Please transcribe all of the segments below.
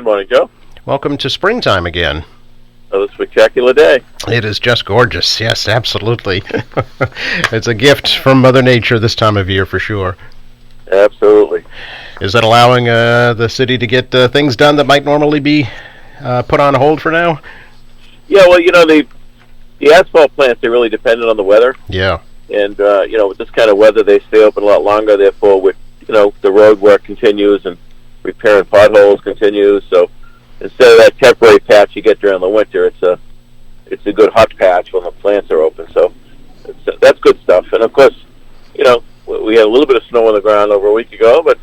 Good morning, Joe. Welcome to springtime again. Another spectacular day. It is just gorgeous. Yes, absolutely. It's a gift from Mother Nature this time of year for sure. Absolutely. Is that allowing the city to get things done that might normally be put on hold for now? Yeah, well, the asphalt plants are really dependent on the weather. Yeah. And, with this kind of weather, they stay open a lot longer. Therefore, the road work continues and repairing potholes continues. So instead of that temporary patch you get during the winter, it's a good hot patch when the plants are open. So that's good stuff. And, of course, we had a little bit of snow on the ground over a week ago, but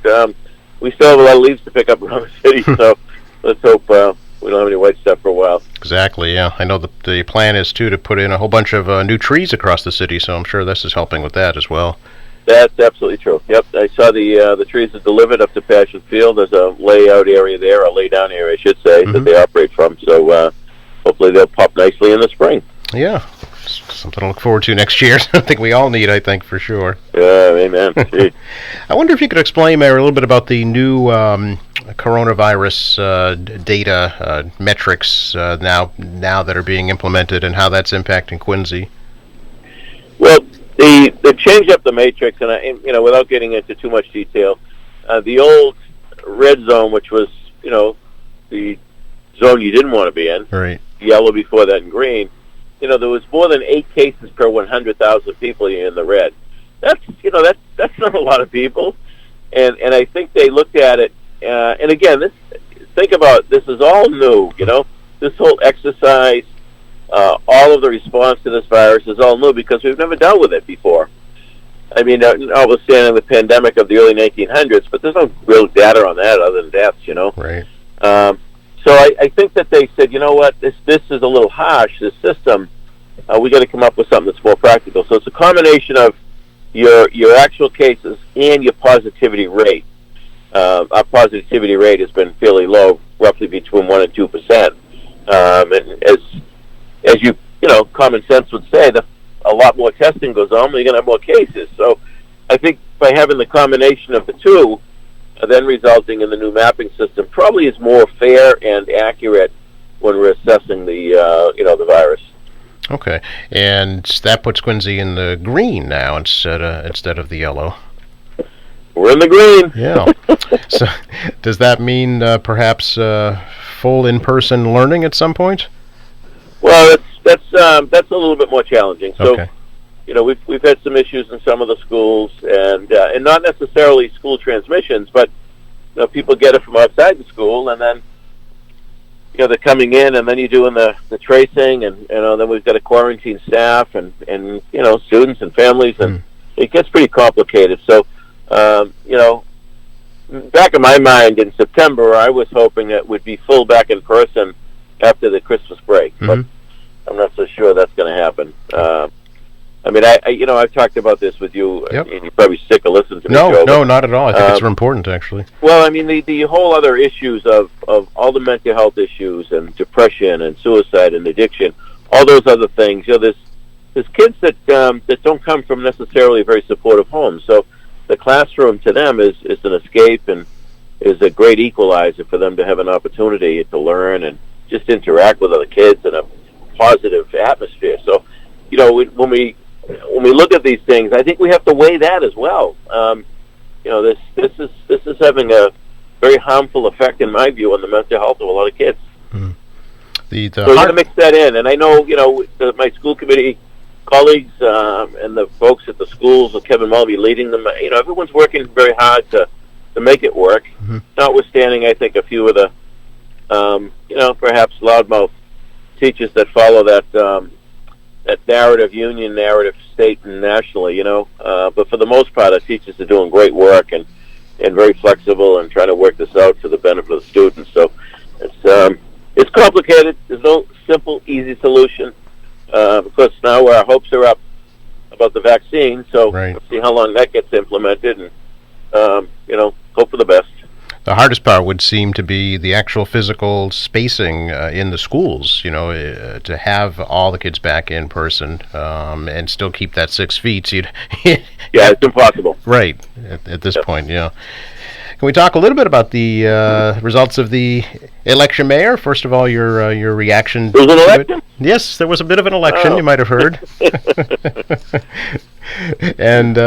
we still have a lot of leaves to pick up around the city. So let's hope we don't have any white stuff for a while. Exactly, yeah. I know the plan is, too, to put in a whole bunch of new trees across the city, so I'm sure this is helping with that as well. That's absolutely true. Yep, I saw the trees are delivered up to Passion Field. There's a layout area there, a lay-down area, I should say, that they operate from. So hopefully they'll pop nicely in the spring. Yeah, something to look forward to next year. Something we all need, I think, for sure. Yeah, amen. I wonder if you could explain, Mayor, a little bit about the new coronavirus data metrics now that are being implemented and how that's impacting Quincy. Well, they changed up the matrix, and without getting into too much detail, the old red zone, which was the zone you didn't want to be in, right? Yellow before that, and green. There was more than 8 cases per 100,000 people in the red. That's not a lot of people, and I think they looked at it. And again, think about this is all new. This whole exercise, all of the response to this virus is all new because we've never dealt with it before. I mean, notwithstanding the pandemic of the early 1900s, but there's no real data on that other than deaths. Right. So I think that they said, you know what, this is a little harsh, this system. We got to come up with something that's more practical. So it's a combination of your actual cases and your positivity rate. Our positivity rate has been fairly low, roughly between 1% and 2%. And as you common sense would say, a lot more testing goes on, you're going to have more cases. So I think by having the combination of the two, then resulting in the new mapping system, probably is more fair and accurate when we're assessing the virus. Okay, and that puts Quincy in the green now instead of the yellow. We're in the green. Yeah. So, does that mean perhaps full in-person learning at some point? Well, that's a little bit more challenging. So, okay. We've had some issues in some of the schools, and not necessarily school transmissions, but people get it from outside the school, and then they're coming in, and then you're doing the tracing, and then we've got to quarantine staff and students and families, and it gets pretty complicated. So, back in my mind in September, I was hoping that we'd be full back in person after the Christmas break, but I'm not so sure that's going to happen. I mean, I've talked about this with you, and you're probably sick of listening to me, Joe. No, not at all. I think it's important, actually. Well, I mean, the whole other issues of all the mental health issues and depression and suicide and addiction, all those other things, there's kids that don't come from necessarily very supportive homes. So the classroom to them is an escape and is a great equalizer for them to have an opportunity to learn and just interact with other kids in a positive atmosphere. So, when we look at these things, I think we have to weigh that as well. This is having a very harmful effect, in my view, on the mental health of a lot of kids. So you got to mix that in. And I know, my school committee colleagues and the folks at the schools, with Kevin Mulvey leading them, everyone's working very hard to make it work. Notwithstanding, I think, a few of the, perhaps loudmouth teachers that follow that narrative, union narrative, state and nationally, but for the most part, our teachers are doing great work and very flexible and trying to work this out for the benefit of the students. So it's complicated. There's no simple, easy solution. Because now our hopes are up about the vaccine, so we'll see how long that gets implemented, and hope for the best. The hardest part would seem to be the actual physical spacing in the schools, to have all the kids back in person and still keep that 6 feet. Yeah, it's impossible. Right, at this point, yeah. Can we talk a little bit about the results of the election, Mayor? First of all, your reaction. There was an election? Yes, there was a bit of an election. Oh. You might have heard. And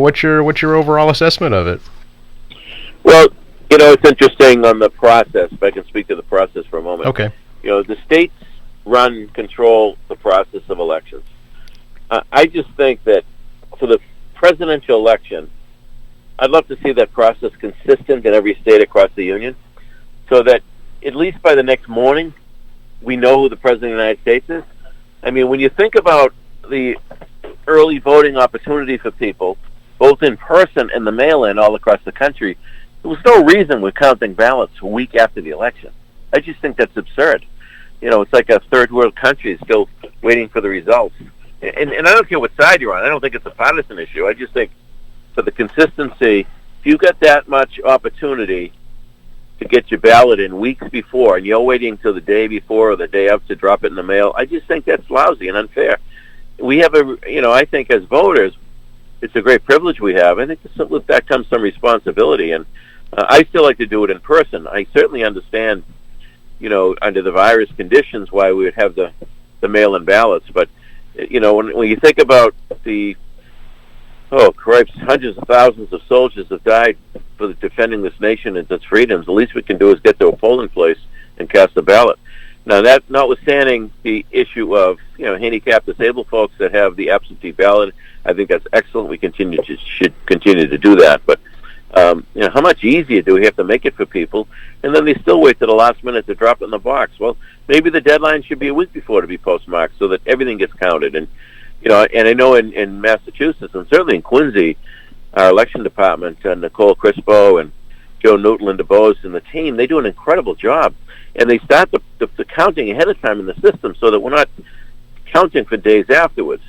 what's your overall assessment of it? Well, it's interesting on the process. If I can speak to the process for a moment. Okay. The states control the process of elections. I just think that for the presidential election, I'd love to see that process consistent in every state across the union, so that at least by the next morning, we know who the president of the United States is. I mean, when you think about the early voting opportunity for people, both in person and the mail-in all across the country, there was no reason we're counting ballots a week after the election. I just think that's absurd. It's like a third world country still waiting for the results. And I don't care what side you're on. I don't think it's a partisan issue. I just think for the consistency, if you got that much opportunity to get your ballot in weeks before, and you're waiting until the day before or the day of to drop it in the mail, I just think that's lousy and unfair. We have I think as voters, it's a great privilege we have. I think with that comes some responsibility, and I still like to do it in person. I certainly understand, under the virus conditions, why we would have the mail-in ballots. But, when you think about the, Christ, hundreds of thousands of soldiers have died for defending this nation and its freedoms, the least we can do is get to a polling place and cast a ballot. Now, that notwithstanding the issue of, handicapped, disabled folks that have the absentee ballot, I think that's excellent. We should continue to do that. But, how much easier do we have to make it for people? And then they still wait to the last minute to drop it in the box. Well, maybe the deadline should be a week before to be postmarked so that everything gets counted. And, and I know in Massachusetts and certainly in Quincy, our election department, Nicole Crispo and Joe Newton and DeBose and the team, they do an incredible job. And they start the counting ahead of time in the system so that we're not counting for days afterwards.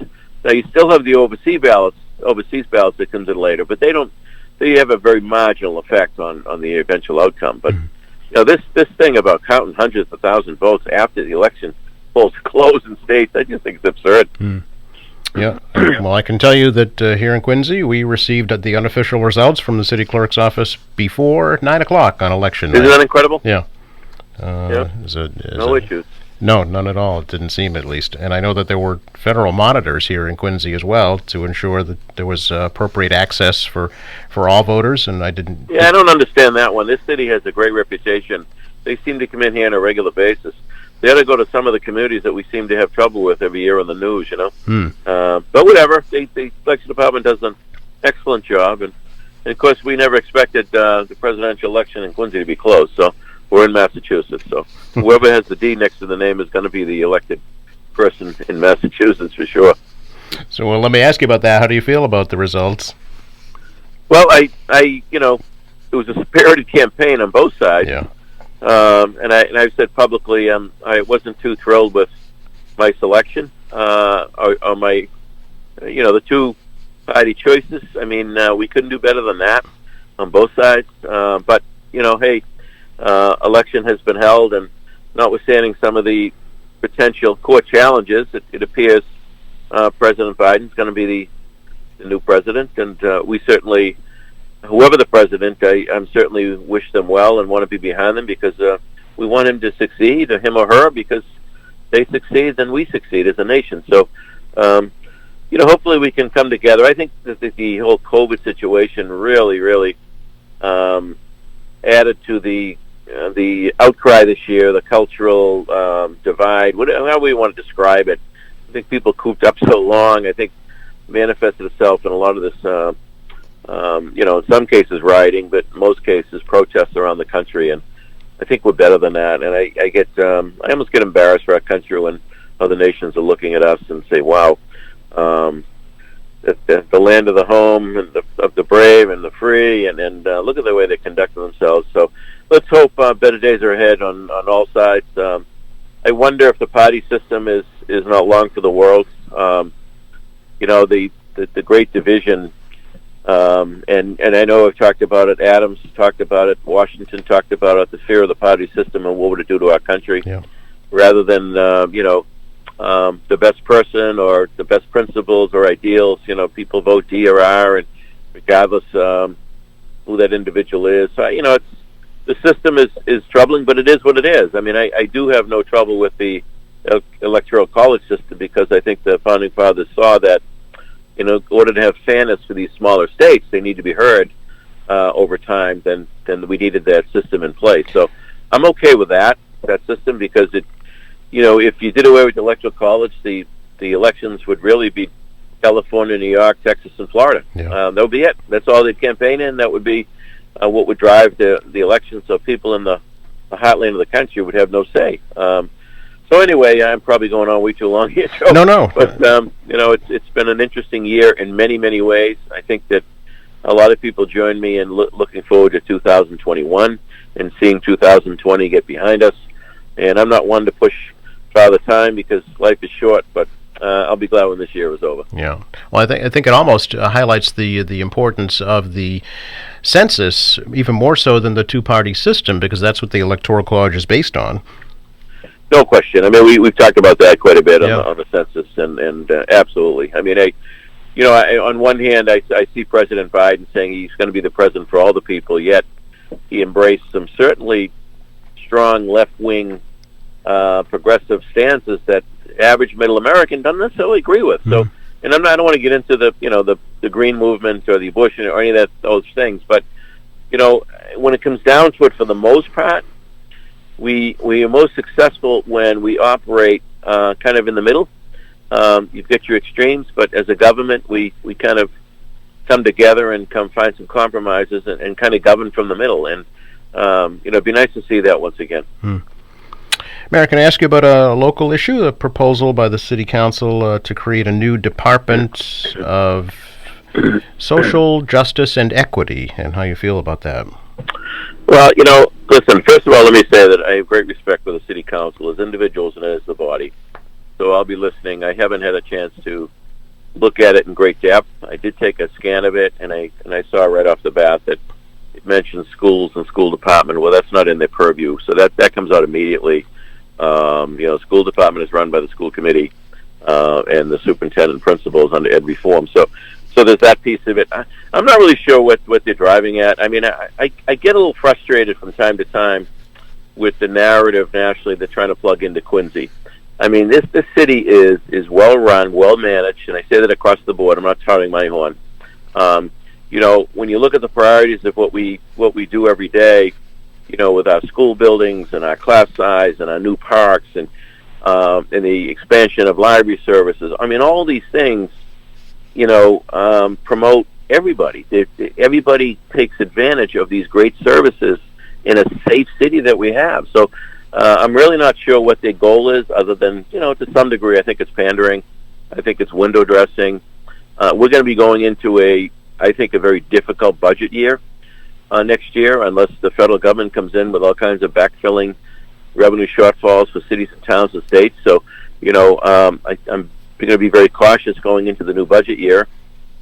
Now, you still have the overseas ballots that comes in later, but they have a very marginal effect on the eventual outcome. But, this thing about counting hundreds of thousands of votes after the election polls close in states, I just think it's absurd. Yeah. Well, I can tell you that here in Quincy, we received the unofficial results from the city clerk's office before 9 o'clock on election night. Isn't that incredible? Yeah. No issues. No, none at all. It didn't seem, at least. And I know that there were federal monitors here in Quincy as well to ensure that there was appropriate access for all voters, and I didn't... Yeah, I don't understand that one. This city has a great reputation. They seem to come in here on a regular basis. They ought to go to some of the communities that we seem to have trouble with every year on the news, But whatever. The election department does an excellent job, and of course, we never expected the presidential election in Quincy to be closed, so... We're in Massachusetts, so whoever has the D next to the name is going to be the elected person in Massachusetts for sure. So, well, let me ask you about that. How do you feel about the results? Well, I it was a spirited campaign on both sides. Yeah. And I've said publicly, I wasn't too thrilled with my selection, or my, the two party choices. I mean, we couldn't do better than that on both sides. But hey. Election has been held, and notwithstanding some of the potential court challenges, it appears President Biden's going to be the new president, and we certainly, whoever the president, I'm certainly wish them well and want to be behind them because we want him to succeed, or him or her, because they succeed, then we succeed as a nation. So, hopefully we can come together. I think that the whole COVID situation really added to the outcry this year, the cultural divide, however we want to describe it. I think people cooped up so long. I think manifested itself in a lot of this, in some cases rioting, but in most cases protests around the country. And I think we're better than that. And I almost get embarrassed for our country when other nations are looking at us and say, "Wow, the land of the home and of the brave and the free," and look at the way they conduct themselves. So let's hope better days are ahead on all sides. I wonder if the party system is not long for the world. The great division, and I know I've talked about it. Adams talked about it. Washington talked about it. The fear of the party system and what would it do to our country, rather than the best person or the best principles or ideals. People vote D or R, and regardless, who that individual is. So, it's the system is troubling, but it is what it is. I mean, I do have no trouble with the electoral college system because I think the founding fathers saw that, in order to have fairness for these smaller states, they need to be heard over time. Then we needed that system in place. So I'm okay with that system because it, if you did away with the electoral college, the elections would really be California, New York, Texas, and Florida. Yeah. That would be it. That's all they'd campaign in. That would be what would drive the election. So people in the heartland of the country would have no say. So anyway, I'm probably going on way too long here, Joe. No. But it's been an interesting year in many, many ways. I think that a lot of people join me in looking forward to 2021 and seeing 2020 get behind us. And I'm not one to push Father Time because life is short, but I'll be glad when this year is over. Yeah. Well, I think it almost highlights the importance of the census even more so than the two-party system because that's what the electoral college is based on. No question. I mean, we've talked about that quite a bit on the census, and absolutely. I mean, on one hand, I see President Biden saying he's going to be the president for all the people, yet he embraced some certainly strong left-wing progressive stances that average middle American doesn't necessarily agree with. So, and I don't want to get into the green movement or the abortion or any of those things, but when it comes down to it, for the most part, we are most successful when we operate kind of in the middle. You've got your extremes, but as a government, we kind of come together and find some compromises and kind of govern from the middle. And it'd be nice to see that once again. Mayor, can I ask you about a local issue, a proposal by the City Council to create a new Department of Social Justice and Equity, and how you feel about that? Well, listen, first of all, let me say that I have great respect for the City Council as individuals and as the body. So I'll be listening. I haven't had a chance to look at it in great depth. I did take a scan of it, and I saw right off the bat that it mentions schools and school department. Well, that's not in their purview, so that comes out immediately. School department is run by the school committee, and the superintendent principal is under ed reform. So there's that piece of it. I'm not really sure what they're driving at. I mean, I get a little frustrated from time to time with the narrative nationally they're trying to plug into Quincy. I mean, this city is well run, well managed, and I say that across the board. I'm not touting my horn. When you look at the priorities of what we do every day, with our school buildings and our class size and our new parks and the expansion of library services, I mean, all these things, promote everybody. Everybody takes advantage of these great services in a safe city that we have. So I'm really not sure what their goal is, other than, to some degree, I think it's pandering. I think it's window dressing. We're going to be going into I think, a very difficult budget year next year, unless the federal government comes in with all kinds of backfilling revenue shortfalls for cities and towns and states. So, I'm going to be very cautious going into the new budget year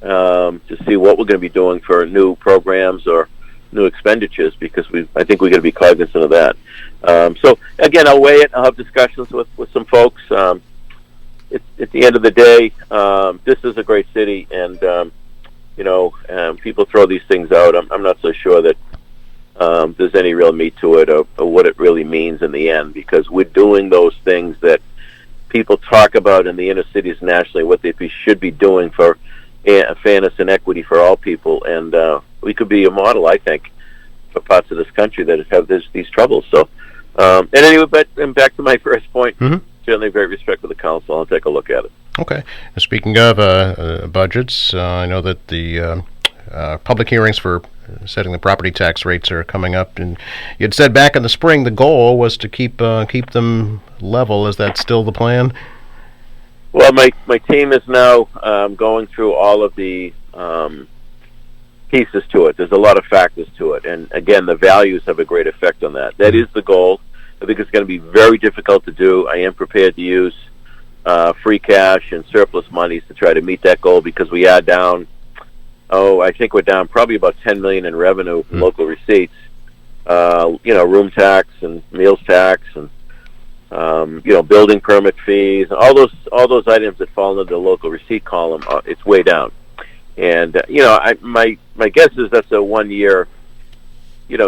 to see what we're going to be doing for new programs or new expenditures, because I think we're going to be cognizant of that. So again, I'll weigh it. I'll have discussions with some folks. At the end of the day, this is a great city, and people throw these things out. I'm not so sure that there's any real meat to it, or what it really means in the end, because we're doing those things that people talk about in the inner cities nationally, what they should be doing for fairness and equity for all people, and we could be a model, I think, for parts of this country that have these troubles. So, and anyway, and back to my first point, certainly great respect for the council. I'll take a look at it. Okay. Speaking of budgets, I know that the public hearings for setting the property tax rates are coming up, and you had said back in the spring the goal was to keep them level. Is that still the plan? Well, my team is now going through all of the pieces to it. There's a lot of factors to it, and again, the values have a great effect on that. That is the goal. I think it's going to be very difficult to do. I am prepared to use free cash and surplus monies to try to meet that goal, because we are down. I think we're down probably about $10 million in revenue from local receipts. Room tax and meals tax and building permit fees, all those items that fall into the local receipt column. It's way down, And my guess is that's a 1 year,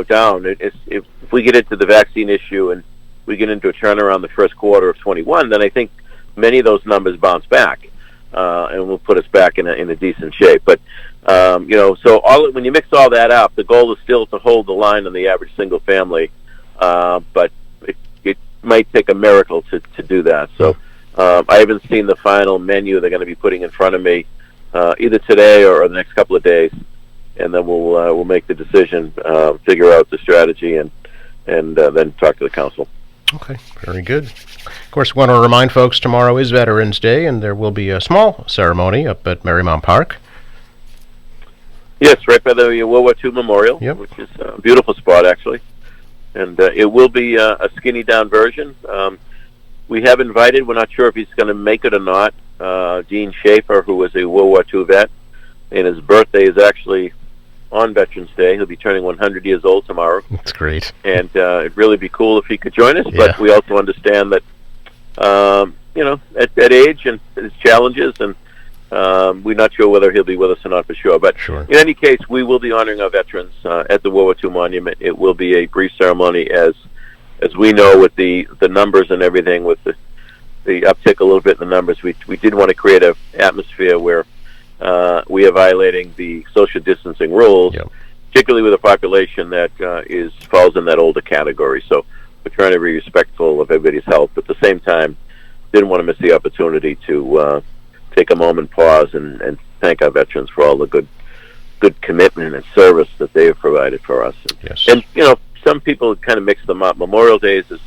down. If we get into the vaccine issue and we get into a turnaround the first quarter of 21, then I think many of those numbers bounce back, and will put us back in a decent shape. But so when you mix all that up, the goal is still to hold the line on the average single family, but it might take a miracle to do that. So I haven't seen the final menu they're going to be putting in front of me either today or the next couple of days, and then we'll make the decision, figure out the strategy, and then talk to the council. Okay, very good. Of course, we want to remind folks tomorrow is Veterans Day, and there will be a small ceremony up at Marymount Park. Yes, right by the World War II Memorial, which is a beautiful spot, actually. And it will be a skinny-down version. We have invited, we're not sure if he's going to make it or not, Dean Schaefer, who was a World War II vet, and his birthday is actually on Veterans Day. He'll be turning 100 years old tomorrow. That's great. And it'd really be cool if he could join us, but we also understand that, at that age and his challenges, and we're not sure whether he'll be with us or not for sure. But in any case, we will be honoring our veterans at the World War II Monument. It will be a brief ceremony, as we know, with the numbers and everything, with the uptick a little bit in the numbers. We did want to create an atmosphere where we are violating the social distancing rules, particularly with a population that falls in that older category. So we're trying to be respectful of everybody's health, but at the same time, didn't want to miss the opportunity to take a moment, pause, and thank our veterans for all the good commitment and service that they have provided for us. And some people kind of mix them up. Memorial Days is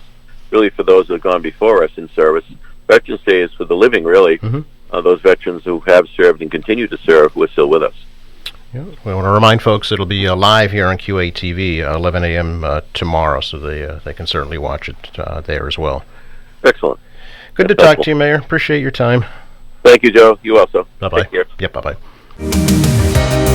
really for those who have gone before us in service. Veterans Day is for the living, really. Those veterans who have served and continue to serve, who are still with us. We want to remind folks it'll be live here on QATV, 11 a.m. Tomorrow, so they can certainly watch it there as well. Excellent. Good to talk to you, Mayor. Appreciate your time. Thank you, Joe. You also. Bye-bye. Take care. Yep, bye-bye.